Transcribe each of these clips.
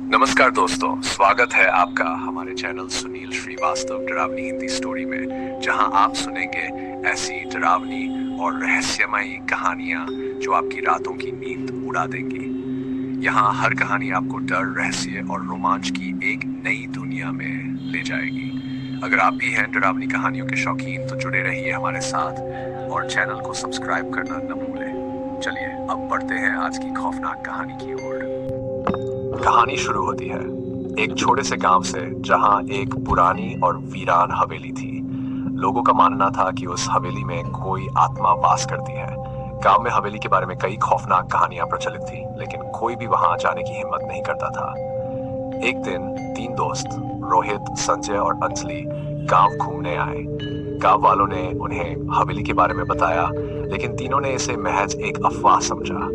नमस्कार दोस्तों, स्वागत है आपका हमारे चैनल सुनील श्रीवास्तव डरावनी हिंदी स्टोरी में, जहां आप सुनेंगे ऐसी डरावनी और रहस्यमयी कहानियां जो आपकी रातों की नींद उड़ा देंगी। यहां हर कहानी आपको डर, रहस्य और रोमांच की एक नई दुनिया में ले जाएगी। अगर आप भी हैं डरावनी कहानियों के शौकीन तो जुड़े रहिए हमारे साथ और चैनल को सब्सक्राइब करना न भूलें। चलिए अब बढ़ते हैं आज की खौफनाक कहानी की ओर। कहानी शुरू होती है एक छोटे से गांव से, जहां एक पुरानी और वीरान हवेली थी। लोगों का मानना था कि उस हवेली में कोई आत्मा वास करती है। गांव में हवेली के बारे में कई खौफनाक कहानियां प्रचलित थी, लेकिन कोई भी वहां जाने की हिम्मत नहीं करता था। एक दिन तीन दोस्त रोहित, संजय और अंजलि गांव घूमने आए। गांव वालों ने उन्हें हवेली के बारे में बताया, लेकिन तीनों ने इसे महज एक अफवाह समझा।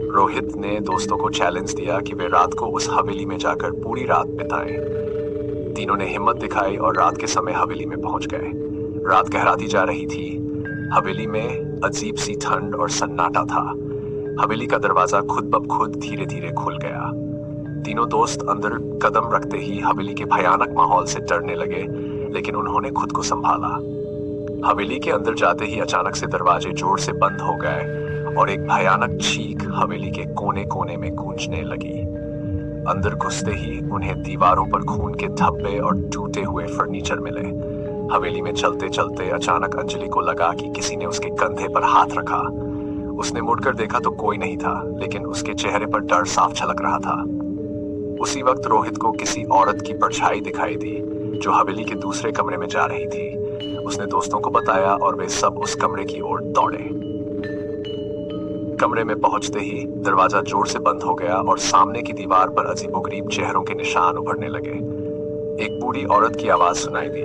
रोहित ने दोस्तों को चैलेंज दिया कि वे रात को उस हवेली में जाकर पूरी रात बिताएं। तीनों ने हिम्मत दिखाई और रात के समय हवेली में पहुंच गए। रात गहराती जा रही थी। हवेली में अजीब सी ठंड और सन्नाटा था। हवेली का दरवाजा खुद ब खुद धीरे धीरे खुल गया। तीनों दोस्त अंदर कदम रखते ही हवेली के भयानक माहौल से डरने लगे, लेकिन उन्होंने खुद को संभाला। हवेली के अंदर जाते ही अचानक से दरवाजे जोर से बंद हो गए और एक भयानक चीख हवेली के कोने कोने में गूंजने लगी। अंदर घुसते ही उन्हें दीवारों पर खून के धब्बे और टूटे हुए फर्नीचर मिले। हवेली में चलते चलते अचानक अंजलि को लगा कि किसी ने उसके कंधे पर हाथ रखा। उसने मुड़कर देखा तो कोई नहीं था, लेकिन उसके चेहरे पर डर साफ झलक रहा था। उसी वक्त रोहित को किसी औरत की परछाई दिखाई दी, जो हवेली के दूसरे कमरे में जा रही थी। उसने दोस्तों को बताया और वे सब उस कमरे की ओर दौड़े। कमरे में पहुंचते ही दरवाजा जोर से बंद हो गया और सामने की दीवार पर अजीबोगरीब चेहरों के निशान उभरने लगे। एक बूढ़ी औरत की आवाज सुनाई दी,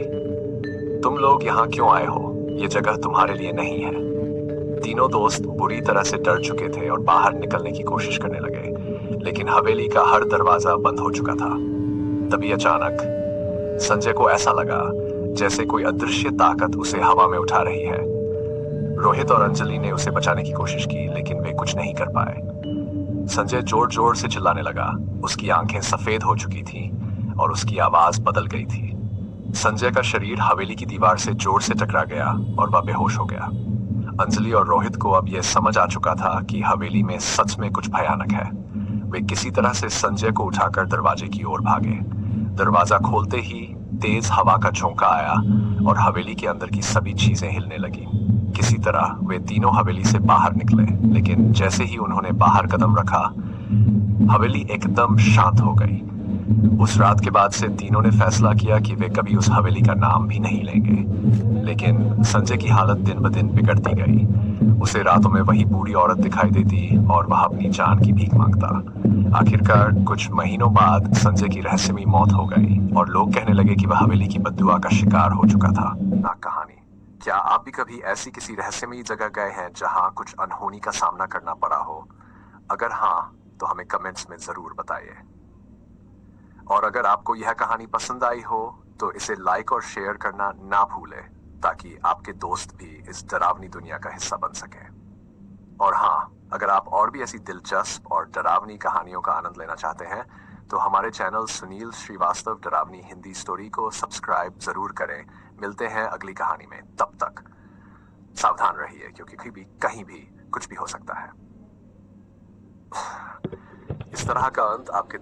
तुम लोग यहाँ क्यों आए हो? ये जगह तुम्हारे लिए नहीं है। तीनों दोस्त बुरी तरह से डर चुके थे और बाहर निकलने की कोशिश करने लगे, लेकिन हवेली का हर दरवाजा बंद हो चुका था। तभी अचानक संजय को ऐसा लगा जैसे कोई अदृश्य ताकत उसे हवा में उठा रही है। रोहित और अंजलि ने उसे बचाने की कोशिश की, लेकिन वे कुछ नहीं कर पाए। संजय जोर जोर से चिल्लाने लगा। उसकी आंखें सफेद हो चुकी थीं और उसकी आवाज बदल गई थी। संजय का शरीर हवेली की दीवार से जोर से टकरा गया और वह बेहोश हो गया। अंजलि और रोहित को अब यह समझ आ चुका था कि हवेली में सच में कुछ भयानक है। वे किसी तरह से संजय को उठाकर दरवाजे की ओर भागे। दरवाजा खोलते ही तेज हवा का झोंका आया और हवेली के अंदर की सभी चीजें हिलने लगी। किसी तरह वे तीनों हवेली से बाहर निकले, लेकिन जैसे ही उन्होंने बाहर कदम रखा, हवेली एकदम शांत हो गई। उस रात के बाद से तीनों ने फैसला किया कि वे कभी उस हवेली का नाम भी नहीं लेंगे। लेकिन संजय की हालत दिन ब दिन बिगड़ती गई। उसे रातों में वही बूढ़ी औरत दिखाई देती और वह अपनी जान की भीख मांगता। आखिरकार कुछ महीनों बाद संजय की रहस्यमयी मौत हो गई और लोग कहने लगे कि वह हवेली की बद्दुआ का शिकार हो चुका था। ना कहानी। क्या आप भी कभी ऐसी किसी रहस्यमयी जगह गए हैं जहां कुछ अनहोनी का सामना करना पड़ा हो? अगर हाँ, तो हमें कमेंट्स में जरूर बताइए। और अगर आपको यह कहानी पसंद आई हो तो इसे लाइक और शेयर करना ना भूलें, ताकि आपके दोस्त भी इस डरावनी दुनिया का हिस्सा बन सके। और हाँ, अगर आप और भी ऐसी दिलचस्प और डरावनी कहानियों का आनंद लेना चाहते हैं तो हमारे चैनल सुनील श्रीवास्तव डरावनी हिंदी स्टोरी को सब्सक्राइब जरूर करें। मिलते हैं अगली कहानी में। तब तक सावधान रहिए, क्योंकि कहीं भी कुछ भी हो सकता है। इस तरह का अंत आपके